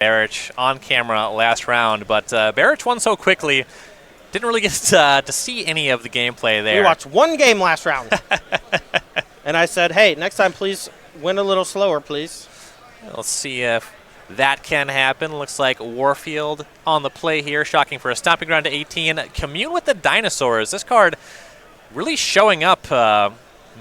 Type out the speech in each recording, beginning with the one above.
Barich on camera last round, but Barich won so quickly, didn't really get to see any of the gameplay there. We watched one game last round. And I said, hey, next time please win a little slower, please. Let's see if that can happen. Looks like Warfield on the play here, shocking for a stomping ground to 18. Commune with the Dinosaurs. This card really showing up,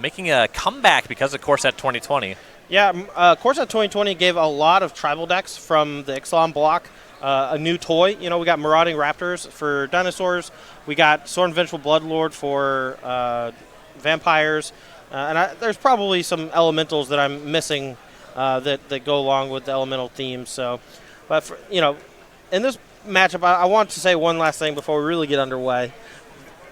making a comeback because of Core Set 2020. Yeah, Core Set 2020 gave a lot of tribal decks from the Ixalan block a new toy. You know, we got Marauding Raptors for Dinosaurs. We got Sword and Vengeful Bloodlord for Vampires. There's probably some elementals that I'm missing that go along with the elemental theme. So, but for, you know, in this matchup, I want to say one last thing before we really get underway.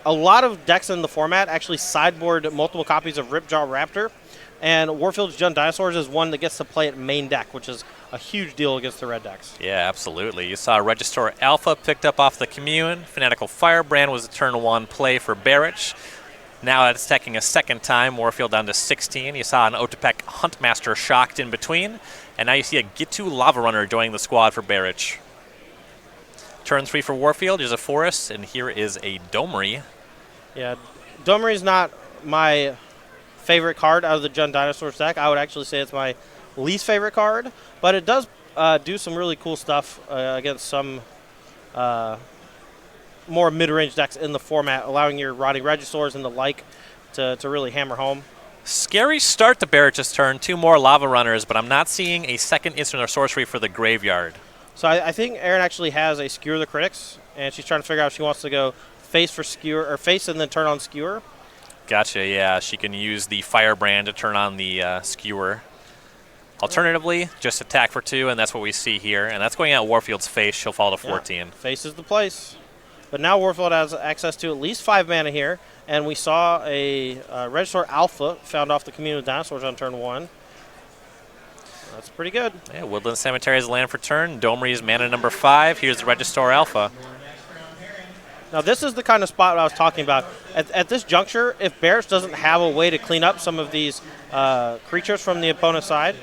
A lot of decks in the format actually sideboard multiple copies of Ripjaw Raptor, and Warfield's Jund Dinosaurs is one that gets to play it main deck, which is a huge deal against the red decks. Yeah, absolutely. You saw Regisaur Alpha picked up off the Commune. Fanatical Firebrand was a turn 1 play for Barich. Now it's attacking a second time. Warfield down to 16. You saw an Otepec Huntmaster shocked in between. And now you see a Gitu Lava Runner joining the squad for Barich. Turn 3 for Warfield. Here's a Forest, and here is a Domri. Yeah, Domri's not my favorite card out of the Jund Dinosaurs deck. I would actually say it's my least favorite card, but it does do some really cool stuff against some more mid-range decks in the format, allowing your Rotting Regisaurs and the like to really hammer home. Scary start to Barich's turn. 2 more Lava Runners, but I'm not seeing a second instant or sorcery for the Graveyard. So I think Erin actually has a Skewer the Critics, and she's trying to figure out if she wants to go face for Skewer, or face and then turn on Skewer. Gotcha, yeah. She can use the Firebrand to turn on the Skewer. Alternatively, just attack for 2, and that's what we see here. And that's going at Warfield's face. She'll fall to 14. Yeah, face is the place. But now Warfield has access to at least 5 mana here, and we saw a Regisaur Alpha found off the Community of Dinosaurs on turn 1. That's pretty good. Yeah, Woodland Cemetery is land for turn. Domri's mana number 5. Here's the Regisaur Alpha. Now this is the kind of spot I was talking about. At this juncture, if Barich doesn't have a way to clean up some of these creatures from the opponent's side,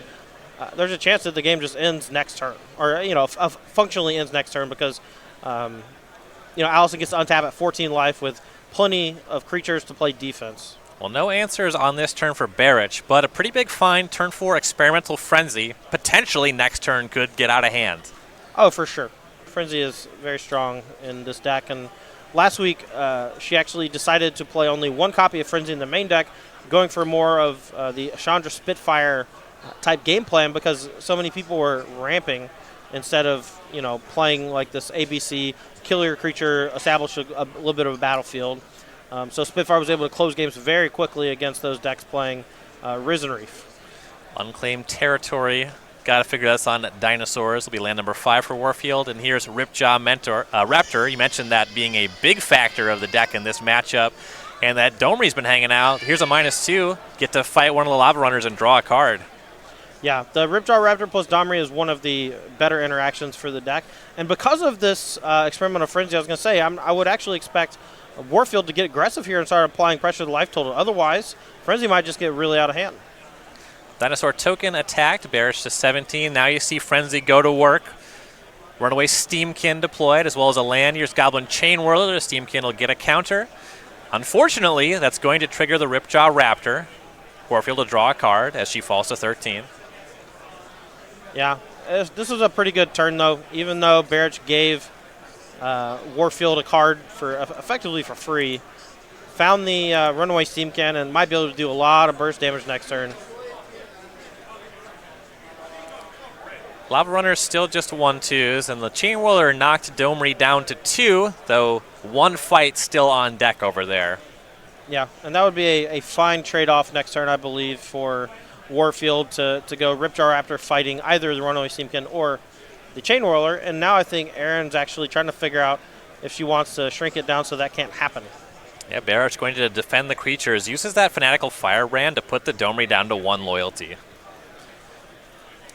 there's a chance that the game just ends next turn, or functionally ends next turn because Allison gets to untap at 14 life with plenty of creatures to play defense. Well, no answers on this turn for Barich, but a pretty big find. Turn 4 Experimental Frenzy. Potentially next turn could get out of hand. Oh, for sure. Frenzy is very strong in this deck, and last week she actually decided to play only 1 copy of Frenzy in the main deck, going for more of the Chandra Spitfire type game plan because so many people were ramping instead of playing like this ABC, kill your creature, establish a little bit of a battlefield. So Spitfire was able to close games very quickly against those decks playing Risen Reef. Unclaimed territory. Got to figure this on Dinosaurs. Will be land number 5 for Warfield. And here's Ripjaw Raptor. You mentioned that being a big factor of the deck in this matchup. And that Domri's been hanging out. Here's a -2. Get to fight one of the Lava Runners and draw a card. Yeah, the Ripjaw Raptor plus Domri is one of the better interactions for the deck. And because of this Experimental Frenzy, I was going to say, I would actually expect Warfield to get aggressive here and start applying pressure to the life total. Otherwise, Frenzy might just get really out of hand. Dinosaur token attacked, Barich to 17. Now you see Frenzy go to work. Runaway Steamkin deployed, as well as a land. Here's Goblin Chain Whirler. Steamkin will get a counter. Unfortunately, that's going to trigger the Ripjaw Raptor. Warfield will draw a card as she falls to 13. Yeah, this was a pretty good turn, though, even though Barich gave Warfield a card effectively for free. Found the Runaway Steamkin and might be able to do a lot of burst damage next turn. Lava Runner still just 1/2s, and the Chain Whirler knocked Domri down to 2, though 1 fight still on deck over there. Yeah, and that would be a fine trade-off next turn, I believe, for Warfield to go Ripjaw Raptor fighting either the Runaway Steamkin or the Chain Whirler. And now I think Erin's actually trying to figure out if she wants to shrink it down so that can't happen. Yeah, Barich's going to defend the creatures. Uses that Fanatical Firebrand to put the Domri down to 1 loyalty.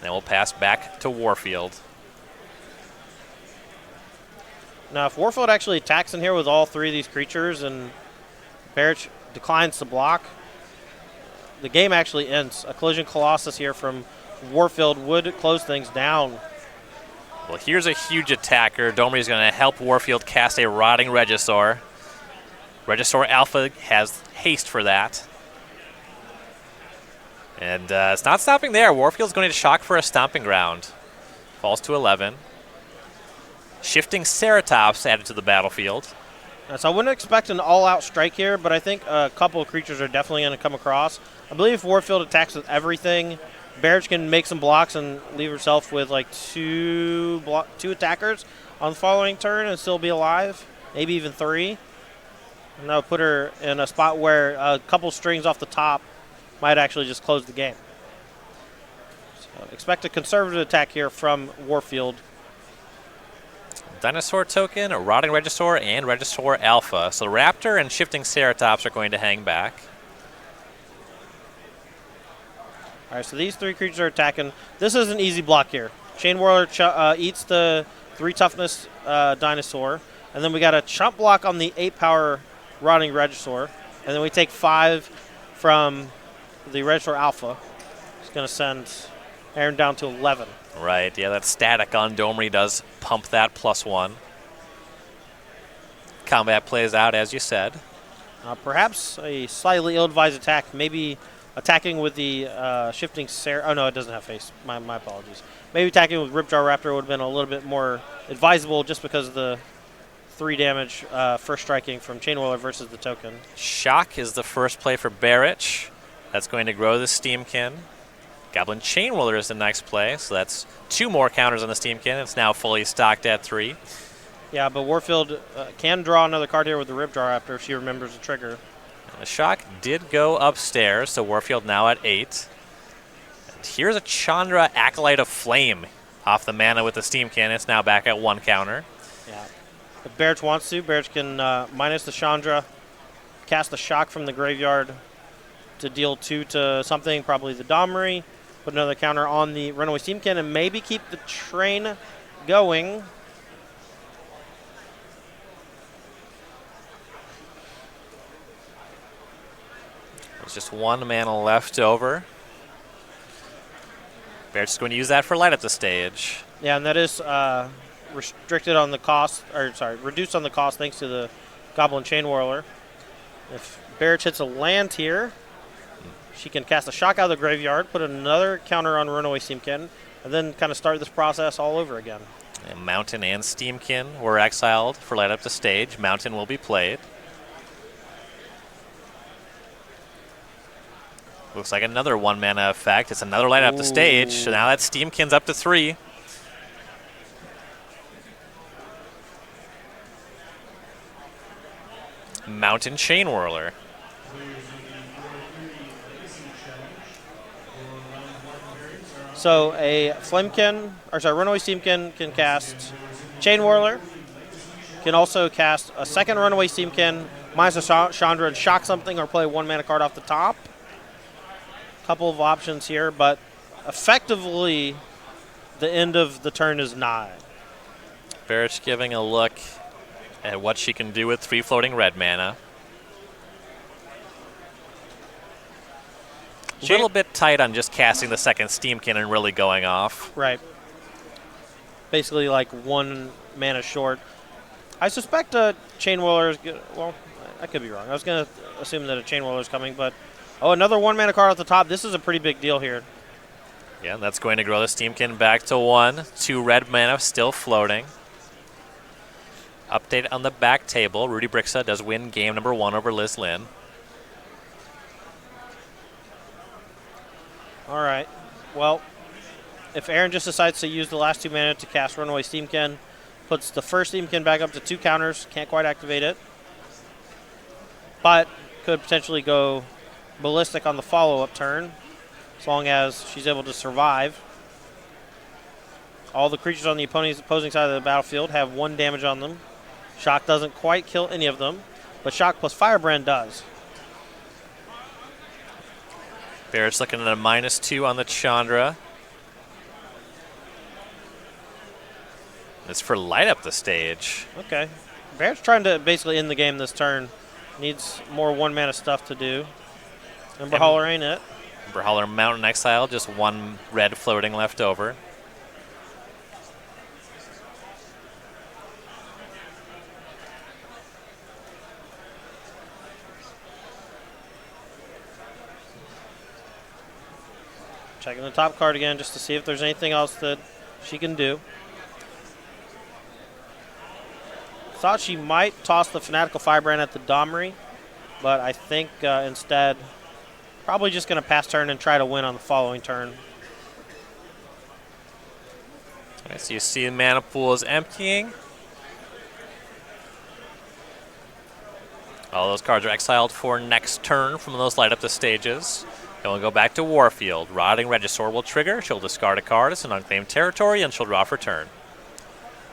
Then we'll pass back to Warfield. Now, if Warfield actually attacks in here with all 3 of these creatures and Barich declines to block, the game actually ends. A Collision Colossus here from Warfield would close things down. Well, here's a huge attacker. Domri's going to help Warfield cast a Rotting Regisaur. Regisaur Alpha has haste for that. And it's not stopping there. Warfield's going to shock for a Stomping Ground. Falls to 11. Shifting Ceratops added to the battlefield. So I wouldn't expect an all-out strike here, but I think a couple of creatures are definitely going to come across. I believe if Warfield attacks with everything, Barich can make some blocks and leave herself with like two attackers on the following turn and still be alive, maybe even 3. And that would put her in a spot where a couple strings off the top might actually just close the game. So expect a conservative attack here from Warfield. Dinosaur token, a Rotting Regisaur, and Regisaur Alpha. So Raptor and Shifting Ceratops are going to hang back. All right, so these 3 creatures are attacking. This is an easy block here. Chain Whirler eats the 3 toughness dinosaur, and then we got a chump block on the 8 power Rotting Regisaur, and then we take 5 from the Regisaur Alpha. It's going to send Aaron down to 11. Right, yeah, that static on Domri does pump that +1. Combat plays out as you said. Perhaps a slightly ill-advised attack, maybe attacking with the shifting oh no, it doesn't have face. My apologies. Maybe attacking with Ripjaw Raptor would have been a little bit more advisable just because of the 3 damage first striking from Chain Whirler versus the token. Shock is the first play for Barich. That's going to grow the Steamkin. Goblin Chain Whirler is the next play, so that's 2 more counters on the Steamkin. It's now fully stocked at 3. Yeah, but Warfield can draw another card here with the Ripjaw Raptor if she remembers the trigger. And the Shock did go upstairs, so Warfield now at 8. And here's a Chandra Acolyte of Flame off the mana with the Steamkin. It's now back at 1 counter. Yeah. If Barich wants to, Barich can minus the Chandra, cast the Shock from the graveyard to deal 2 to something, probably the Domri. Put another counter on the Runaway Steamkin and maybe keep the train going. There's just 1 mana left over. Barich's going to use that for light up the stage. Yeah, and that is restricted on the cost, or sorry, reduced on the cost thanks to the Goblin Chain Whirler. If Barich hits a land here, she can cast a Shock out of the graveyard, put another counter on Runaway Steamkin, and then kind of start this process all over again. And Mountain and Steamkin were exiled for light up the stage. Mountain will be played. Looks like another 1 mana effect. It's another light up the stage, so now that Steamkin's up to 3. Mountain Chain Whirler. So a Flamekin, or sorry, Runaway Steamkin can cast Chain Whirler. Can also cast a second Runaway Steamkin, minus a Chandra, and shock something or play 1 mana card off the top. Couple of options here, but effectively the end of the turn is nigh. Barich giving a look at what she can do with 3 floating red mana. A little bit tight on just casting the second Steamkin and really going off. Right. Basically like 1 mana short. I suspect a Chain Whirler is good. Well, I could be wrong. I was going to assume that a Chain Whirler is coming, but oh, another 1 mana card at the top. This is a pretty big deal here. Yeah, that's going to grow the Steamkin back to 1. 2 red mana still floating. Update on the back table. Rudy Briksza does win game number 1 over Lynn. All right. Well, if Aaron just decides to use the last 2 mana to cast Runaway Steamkin, puts the first Steamkin back up to 2 counters, can't quite activate it, but could potentially go ballistic on the follow-up turn, as long as she's able to survive. All the creatures on the opposing side of the battlefield have 1 damage on them. Shock doesn't quite kill any of them, but Shock plus Firebrand does. Barrett's looking at a -2 on the Chandra. It's for light up the stage. Okay. Barrett's trying to basically end the game this turn. Needs more 1 mana stuff to do. Ember Hauler ain't it. Ember Hauler Mountain Exile, just 1 red floating left over. Checking the top card again just to see if there's anything else that she can do. Thought she might toss the Fanatical Firebrand at the Domri, but I think instead probably just going to pass turn and try to win on the following turn. Okay, so you see the mana pool is emptying. All those cards are exiled for next turn from those light up the stages. Then we'll go back to Warfield. Rotting Regisaur will trigger. She'll discard a card. It's an unclaimed territory, and she'll draw for turn.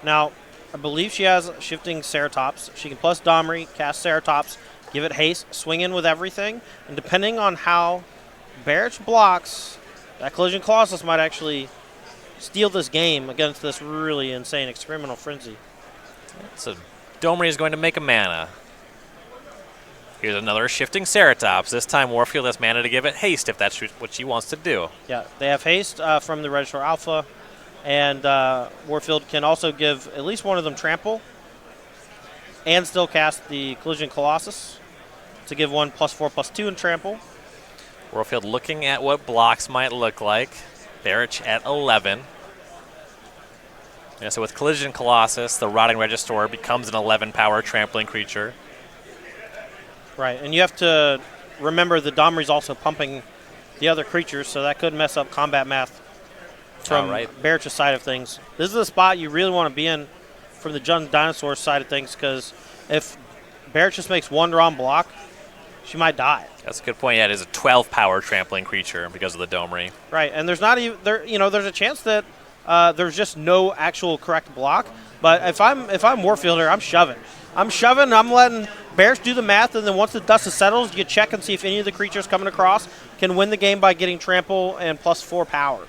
Now, I believe she has Shifting Ceratops. She can plus Domri, cast Ceratops, give it haste, swing in with everything, and depending on how Barich blocks, that Collision Colossus might actually steal this game against this really insane Experimental Frenzy. So Domri is going to make a mana. Here's another Shifting Ceratops. This time Warfield has mana to give it haste if that's what she wants to do. Yeah, they have haste from the Regisaur Alpha, and Warfield can also give at least one of them trample and still cast the Collision Colossus to give one +4/+2 in trample. Warfield looking at what blocks might look like. Barich at 11. Yeah, so with Collision Colossus, the Rotting Regisaur becomes an 11 power trampling creature. Right, and you have to remember the Domri's also pumping the other creatures, so that could mess up combat math from Barich's side of things. This is a spot you really want to be in from the Jund Dinosaur side of things, because if Barich just makes one drawn block, she might die. That's a good point. Yeah, it is a 12 power trampling creature because of the Domri. Right, and there's not even there. You know, there's a chance that there's just no actual correct block. But if I'm Warfielder, I'm shoving. I'm letting Barich do the math, and then once the dust settles, you check and see if any of the creatures coming across can win the game by getting trample and +4 power.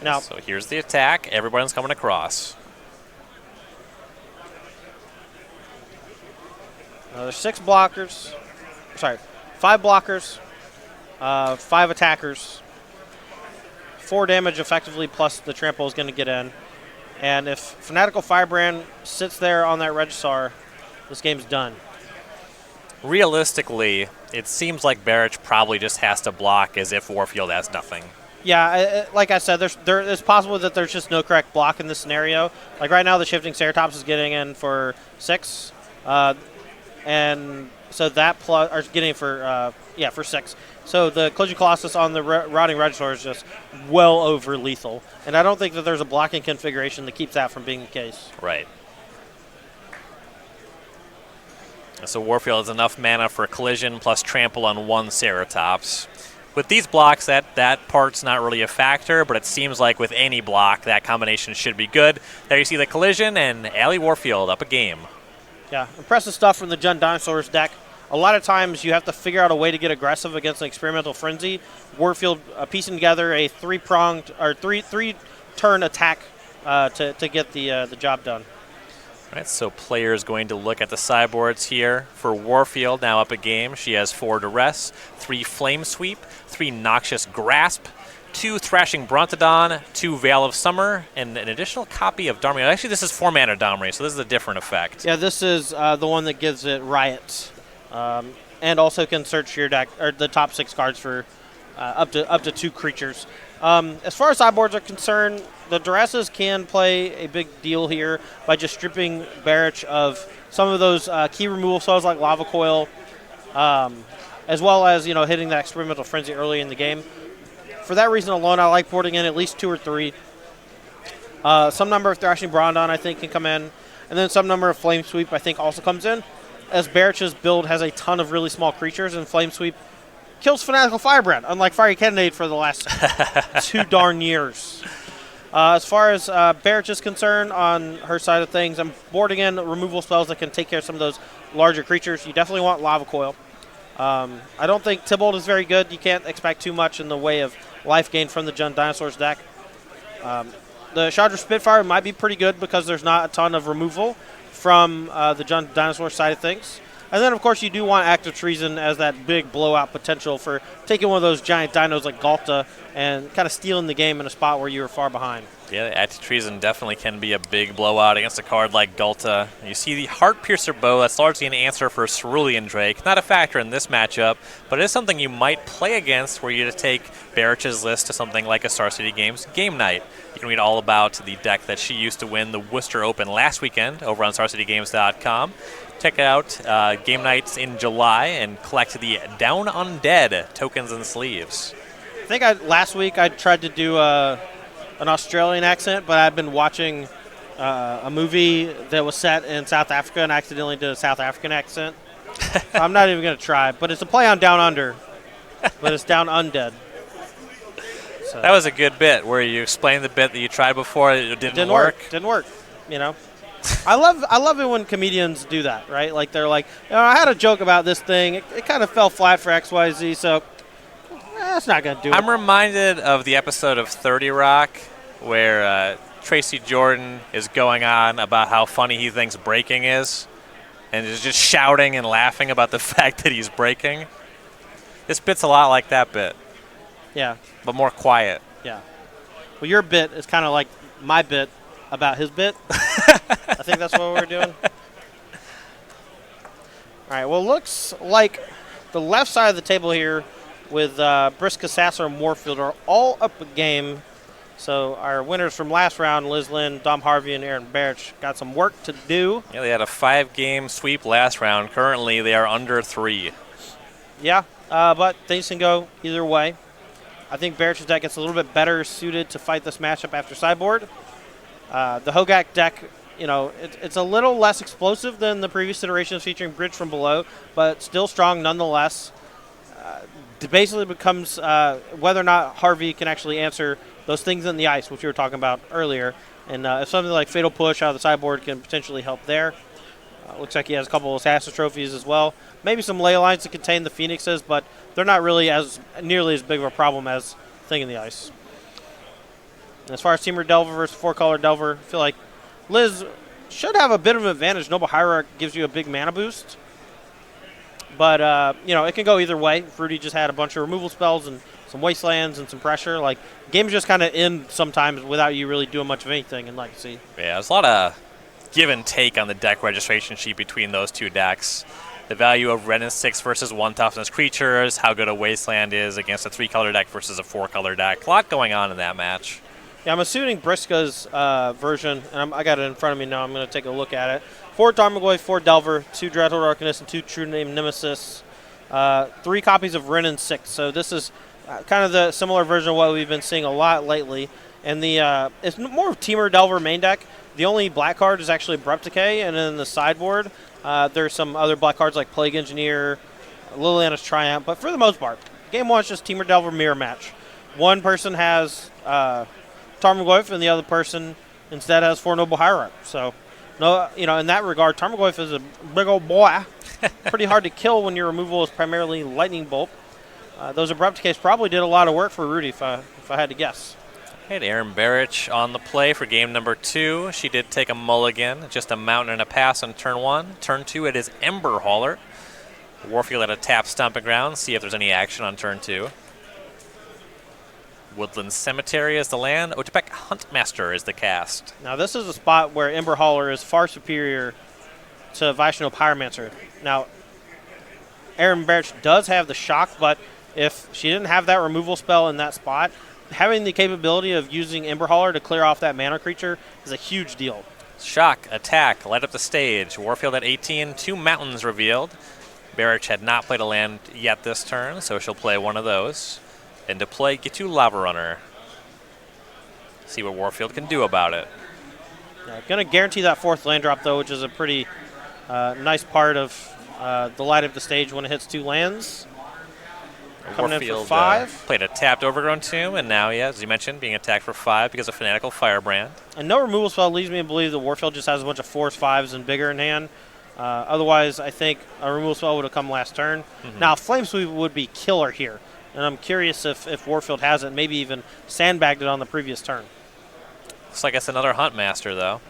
Now, so here's the attack. Everyone's coming across. There's 6 blockers. Sorry, 5 blockers, 5 attackers, 4 damage effectively, plus the trample is going to get in. And if Fanatical Firebrand sits there on that Regisaur, this game's done. Realistically, it seems like Barich probably just has to block as if Warfield has nothing. Yeah, like I said, it's possible that there's just no correct block in this scenario. Like right now, the Shifting Ceratops is getting in for 6, and so that plus or getting for for 6. So the Collision Colossus on the Rotting Regisaur is just well over lethal, and I don't think that there's a blocking configuration that keeps that from being the case. Right. So Warfield has enough mana for Collision plus Trample on 1 Ceratops. With these blocks, that part's not really a factor, but it seems like with any block, that combination should be good. There you see the Collision, and Allie Warfield up a game. Yeah, impressive stuff from the Jund Dinosaurs deck. A lot of times you have to figure out a way to get aggressive against an Experimental Frenzy. Warfield piecing together a three-pronged or three-turn attack to get the job done. All right, so players going to look at the sideboards here. For Warfield, now up a game, she has 4 Duress, 3 Flame Sweep, 3 Noxious Grasp, 2 Thrashing Brontodon, 2 Veil of Summer, and an additional copy of Domri. Actually, this is 4 mana Domri, so this is a different effect. Yeah, this is the one that gives it Riot, and also can search your deck or the top 6 cards for up to 2 creatures. As far as sideboards are concerned, the Duresses can play a big deal here by just stripping Barich of some of those key removal spells like Lava Coil, as well as hitting that Experimental Frenzy early in the game. For that reason alone, I like porting in at least 2 or 3. Some number of Thrashing Brontodon I think can come in, and then some number of Flame Sweep I think also comes in, as Barich's build has a ton of really small creatures, and Flame Sweep kills Fanatical Firebrand, unlike Fiery Cannonade for the last 2 darn years. As far as Barich is concerned, on her side of things, I'm boarding in removal spells that can take care of some of those larger creatures. You definitely want Lava Coil. I don't think Tybalt is very good. You can't expect too much in the way of life gain from the Jund Dinosaurs deck. The Chandra Spitfire might be pretty good because there's not a ton of removal from the Jund Dinosaur side of things. And then, of course, you do want Active Treason as that big blowout potential for taking one of those giant dinos like Galta and kind of stealing the game in a spot where you were far behind. Yeah, Anti-Treason definitely can be a big blowout against a card like Gulta. You see the Heart Piercer Bow, that's largely an answer for Cerulean Drake. Not a factor in this matchup, but it is something you might play against were you to take Barich's list to something like a Star City Games Game Night. You can read all about the deck that she used to win the Worcester Open last weekend over on StarCityGames.com. Check out Game Nights in July and collect the Down Undead tokens and sleeves. I think last week I tried to do an Australian accent, but I've been watching a movie that was set in South Africa and accidentally did a South African accent. So I'm not even going to try, but it's a play on Down Under, but it's Down Undead. So. That was a good bit where you explained the bit that you tried before. It didn't work. Didn't work, you know. I love it when comedians do that, right? Like they're like, I had a joke about this thing. It kind of fell flat for XYZ, so that's not going to do it. I'm reminded of the episode of 30 Rock where Tracy Jordan is going on about how funny he thinks breaking is and is just shouting and laughing about the fact that he's breaking. This bit's a lot like that bit. Yeah. But more quiet. Yeah. Well, your bit is kind of like my bit about his bit. I think that's what we're doing. All right. Well, looks like the left side of the table here with Briksza, Sasser, and Warfield are all up a game. So our winners from last round, Liz Lynn, Dom Harvey, and Aaron Barich, got some work to do. Yeah, they had a 5-game sweep last round. Currently, they are under 3. Yeah, but things can go either way. I think Barich's deck gets a little bit better suited to fight this matchup after sideboard. The Hogak deck, it's a little less explosive than the previous iterations featuring Bridge from Below, but still strong nonetheless. It basically becomes whether or not Harvey can actually answer those things in the ice, which we were talking about earlier. And if something like Fatal Push out of the sideboard can potentially help there. Looks like he has a couple of Sasser trophies as well. Maybe some ley lines to contain the Phoenixes, but they're not really nearly as big of a problem as Thing in the Ice. And as far as Teamer Delver versus 4-color Delver, I feel like Liz should have a bit of an advantage. Noble Hierarch gives you a big mana boost. But, it can go either way. Fruity just had a bunch of removal spells and some wastelands and some pressure. Like, games just kind of end sometimes without you really doing much of anything in Legacy. Yeah, there's a lot of give and take on the deck registration sheet between those two decks. The value of red and 6 versus 1 toughness creatures, how good a wasteland is against a 3-color deck versus a 4-color deck. A lot going on in that match. Yeah, I'm assuming Briksza's version, and I got it in front of me now. I'm going to take a look at it. 4 Tarmogoyf, 4 Delver, 2 Dreadhorde Arcanist, and 2 True Name Nemesis. 3 copies of Ren and 6. So this is kind of the similar version of what we've been seeing a lot lately. And it's more of Teamer Delver main deck. The only black card is actually Abrupt Decay, and then the sideboard, there's some other black cards like Plague Engineer, Liliana's Triumph. But for the most part, game 1 is just Teamer Delver mirror match. One person has Tarmogoyf, and the other person instead has 4 Noble Hierarch. So, in that regard, Tarmogoyf is a big old boy. Pretty hard to kill when your removal is primarily Lightning Bolt. Those Abrupt Decays probably did a lot of work for Rudy, if I had to guess. Had Aaron Barich on the play for game number 2. She did take a mulligan, just a mountain and a pass on turn 1. Turn 2, it is Ember Hauler. Warfield at a tap Stomping Ground, see if there's any action on turn 2. Woodland Cemetery is the land. Otepec Huntmaster is the cast. Now, this is a spot where Ember Hauler is far superior to Vaishno Pyromancer. Now, Aaron Barich does have the shock, but if she didn't have that removal spell in that spot, having the capability of using Ember Hauler to clear off that mana creature is a huge deal. Shock, attack, light up the stage. Warfield at 18, 2 mountains revealed. Barich had not played a land yet this turn, so she'll play one of those. And to play, get you Lava Runner. See what Warfield can do about it. Yeah, going to guarantee that 4th land drop, though, which is a pretty nice part of the light up the stage when it hits 2 lands. Coming Warfield, in for 5. Played a tapped Overgrown Tomb, and now, as you mentioned, being attacked for 5 because of Fanatical Firebrand. And no removal spell leads me to believe that Warfield just has a bunch of 4s, 5s, and bigger in hand. Otherwise, I think a removal spell would have come last turn. Now, Flame Sweep would be killer here. And I'm curious if Warfield has it, maybe even sandbagged it on the previous turn. Looks like it's another Huntmaster, though.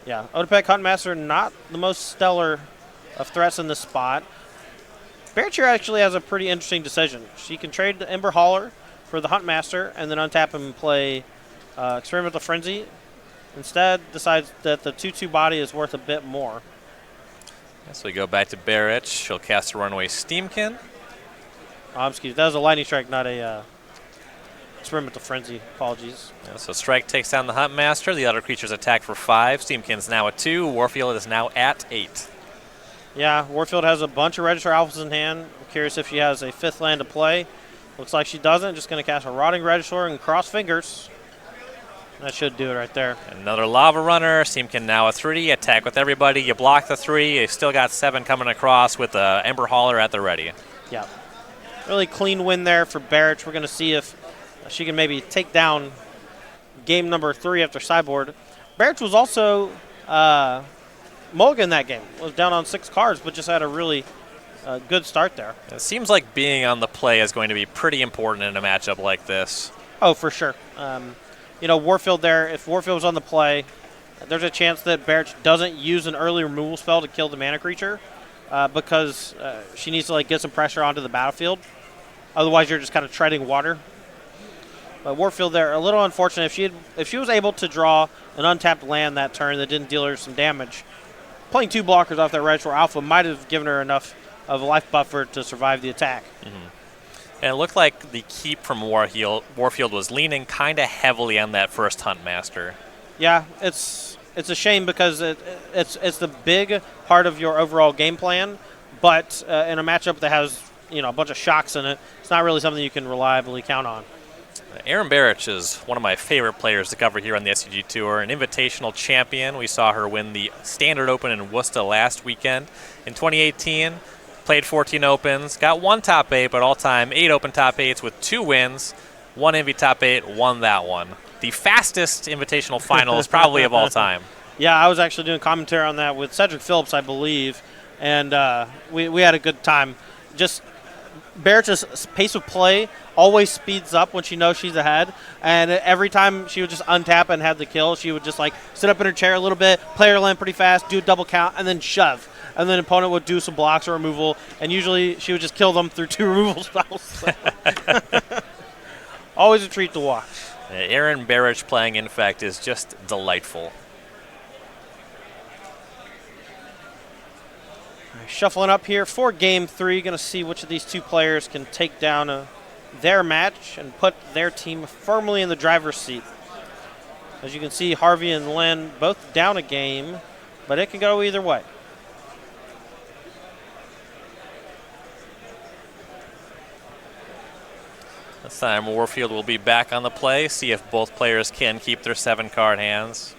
Yeah, Otepec Huntmaster, not the most stellar of threats in this spot. Barich here actually has a pretty interesting decision. She can trade the Ember Hauler for the Huntmaster and then untap him and play Experimental Frenzy instead decides that the 2/2 body is worth a bit more. So we go back to Barich. She'll cast a Runaway Steamkin. Excuse me, that was a Lightning Strike, not a Experimental Frenzy. Apologies. Yeah, so Strike takes down the Huntmaster. The other creatures attack for 5. Steamkin's now at 2. Warfield is now at 8. Yeah, Warfield has a bunch of Register Alphas in hand. I'm curious if she has a 5th land to play. Looks like she doesn't. Just going to cast a Rotting Regisaur and cross fingers. That should do it right there. Another Lava Runner. Steamkin now a 3. Attack with everybody. You block the 3. You still got 7 coming across with the Ember Hauler at the ready. Yeah. Really clean win there for Barich. We're going to see if she can maybe take down game number 3 after sideboard. Barich was also mulligan that game. Was down on 6 cards, but just had a really good start there. It seems like being on the play is going to be pretty important in a matchup like this. Oh, for sure. Warfield there, if Warfield was on the play, there's a chance that Barich doesn't use an early removal spell to kill the mana creature because she needs to get some pressure onto the battlefield. Otherwise, you're just kind of treading water. But Warfield there, a little unfortunate. If she was able to draw an untapped land that turn that didn't deal her some damage, playing 2 blockers off that Regisaur Alpha might have given her enough of a life buffer to survive the attack. Mm-hmm. And it looked like the keep from Warfield was leaning kind of heavily on that first Huntmaster. Yeah, it's a shame because it's the big part of your overall game plan, but in a matchup that has a bunch of shocks in it, it's not really something you can reliably count on. Erin Barich is one of my favorite players to cover here on the SCG Tour, an invitational champion. We saw her win the Standard Open in Worcester last weekend. In 2018, played 14 Opens, got 1 top 8, but all-time 8 Open top 8s with 2 wins, 1 Invi top 8, won that one. The fastest invitational finals probably of all time. Yeah, I was actually doing commentary on that with Cedric Phillips, I believe, and we had a good time. Just Barich's pace of play always speeds up when she knows she's ahead, and every time she would just untap and have the kill, she would just sit up in her chair a little bit, play her land pretty fast, do a double count, and then shove. And then the opponent would do some blocks or removal, and usually she would just kill them through 2 removal spells. So. Always a treat to watch. Erin Barich playing Infect is just delightful. Shuffling up here for Game 3. Going to see which of these 2 players can take down their match and put their team firmly in the driver's seat. As you can see, Harvey and Lynn both down a game, but it can go either way. This time Warfield will be back on the play, see if both players can keep their 7-card hands.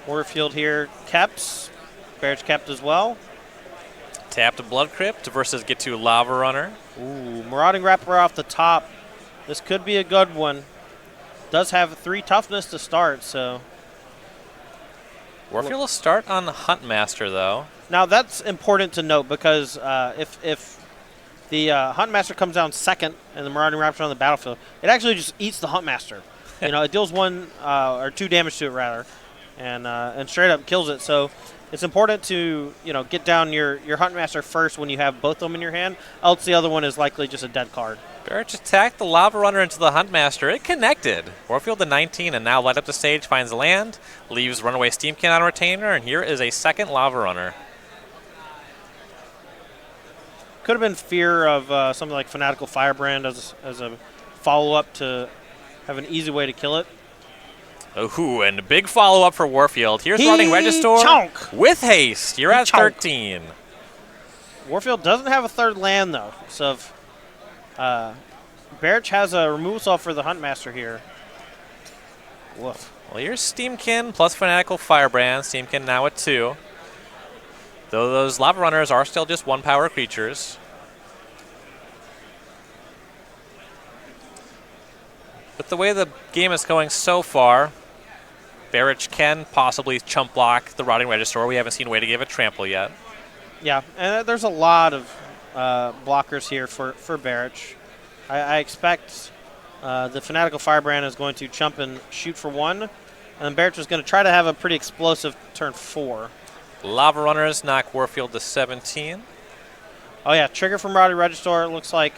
Warfield here kept. Barich kept as well. Tap to Blood Crypt versus get to Lava Runner. Ooh, Marauding Rapper off the top. This could be a good one. Does have 3 toughness to start, so. Warfield will start on Huntmaster, though. Now, that's important to note because if the Huntmaster comes down second and the Marauding Raptor on the battlefield, it actually just eats the Huntmaster. It deals 1 or 2 damage to it, rather, and straight up kills it. So it's important to get down your Huntmaster first when you have both of them in your hand, else the other one is likely just a dead card. Barich attacked the Lava Runner into the Huntmaster. It connected. Warfield to 19 and now light up the stage, finds land, leaves Runaway Steamkin on retainer, and here is a second Lava Runner. Could have been fear of something like Fanatical Firebrand as a follow-up to have an easy way to kill it. Ooh, and a big follow-up for Warfield. Here's Running Register with haste. You're at 13. Warfield doesn't have a 3rd land, though, so if Barich has a removal spell for the Huntmaster here. Woof. Well, here's Steamkin plus Fanatical Firebrand. Steamkin now at 2. Though those Lava Runners are still just 1-power creatures. With the way the game is going so far, Barich can possibly chump block the Rotting Regisaur. We haven't seen a way to give it trample yet. Yeah, and there's a lot of blockers here for Barich. I expect the Fanatical Firebrand is going to chump and shoot for 1, and Barich is going to try to have a pretty explosive turn 4. Lava Runners knock Warfield to 17. Oh, yeah, trigger from Marauding Regisaur. It looks like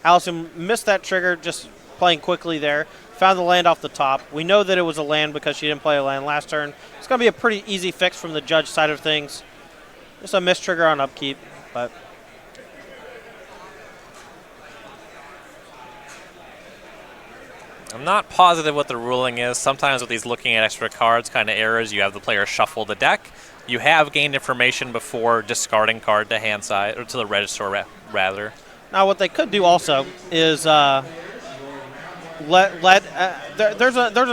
Allison missed that trigger just playing quickly there. Found the land off the top. We know that it was a land because she didn't play a land last turn. It's going to be a pretty easy fix from the judge side of things. Just a missed trigger on upkeep, but... I'm not positive what the ruling is. Sometimes with these looking at extra cards kind of errors, you have the player shuffle the deck. You have gained information before discarding card to hand side, or to the register rather. Now what they could do also is there's a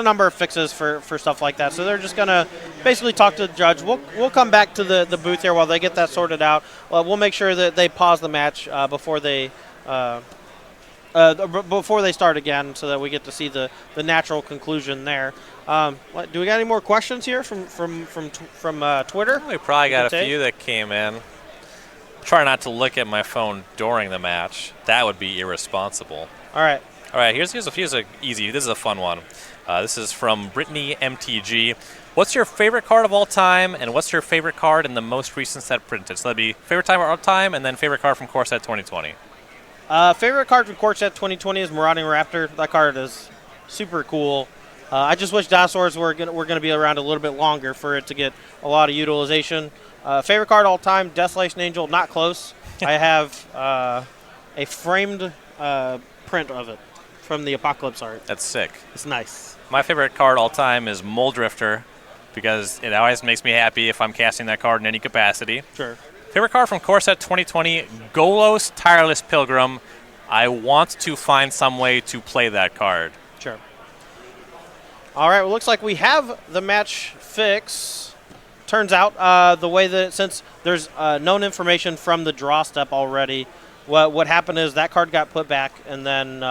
number of fixes for stuff like that. So they're just gonna basically talk to the judge. We'll come back to the booth here while they get that sorted out. We'll make sure that they pause the match before they start again, so that we get to see the natural conclusion there. Do we got any more questions here from Twitter? We probably got a few that came in. Try not to look at my phone during the match. That would be irresponsible. All right. All right, here's a easy. This is a fun one. This is from Brittany MTG. What's your favorite card of all time, and what's your favorite card in the most recent set printed? So that'd be favorite time of all time, and then favorite card from Core Set 2020. Favorite card from Core Set 2020 is Marauding Raptor. That card is super cool. I just wish dinosaurs were gonna be around a little bit longer for it to get a lot of utilization. Favorite card all time, Desolation Angel. Not close. I have a framed print of it from the Apocalypse art. That's sick. It's nice. My favorite card all time is Mole Drifter, because it always makes me happy if I'm casting that card in any capacity. Sure. Favorite card from Core Set 2020, Golos Tireless Pilgrim. I want to find some way to play that card. Sure. All right, well, looks like we have the match fix. Turns out the way that, since there's known information from the draw step already, what happened is that card got put back, and then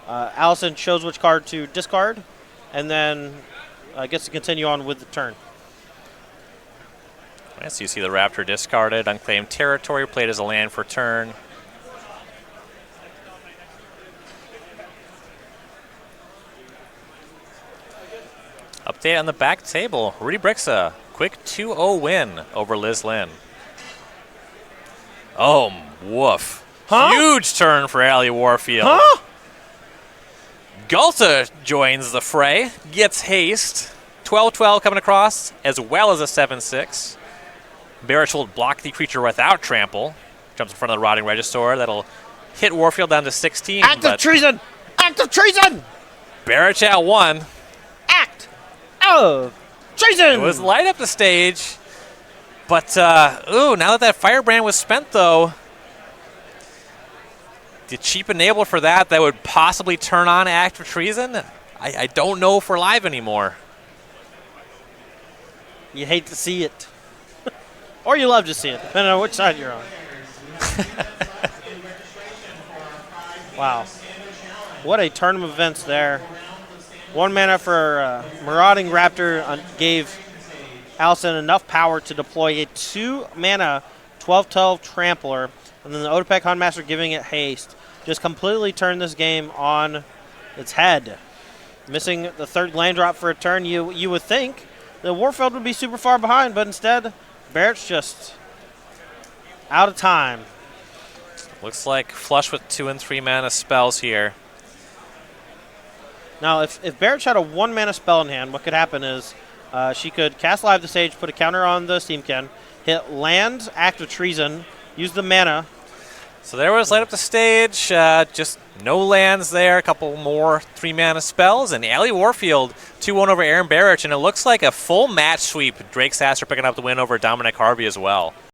Allison chose which card to discard, and then gets to continue on with the turn. Yes, you see the Raptor discarded, unclaimed territory, played as a land for turn. Update on the back table. Rudy Briksza, quick 2-0 win over Lynn. Oh, woof. Huh? Huge turn for Allie Warfield. Huh? Gulta joins the fray, gets haste. 12-12 coming across, as well as a 7-6. Barich will block the creature without trample. Jumps in front of the Rotting Regisaur. That'll hit Warfield down to 16. Act of treason! Act of treason! Barich at 1. Act of treason! It was light up the stage. But, now that Firebrand was spent, though, the cheap enable for that would possibly turn on Act of Treason, I don't know if we're live anymore. You hate to see it. Or you love to see it, depending on which side you're on. Wow. What a turn of events there. 1 mana for Marauding Raptor gave Allison enough power to deploy a 2 mana 12-12 Trampler, and then the Otepec Huntmaster giving it haste. Just completely turned this game on its head. Missing the third land drop for a turn, you would think the Warfield would be super far behind, but instead, Barich's just out of time. Looks like flush with 2 and 3 mana spells here. Now, if Barich had a 1 mana spell in hand, what could happen is she could cast Live the Sage, put a counter on the Steamkin, hit land, Act of Treason, use the mana. So there was light up the stage, just no lands there, a couple more 3 mana spells, and Allie Warfield 2-1 over Aaron Barich, and it looks like a full match sweep. Drake Sasser picking up the win over Dominic Harvey as well.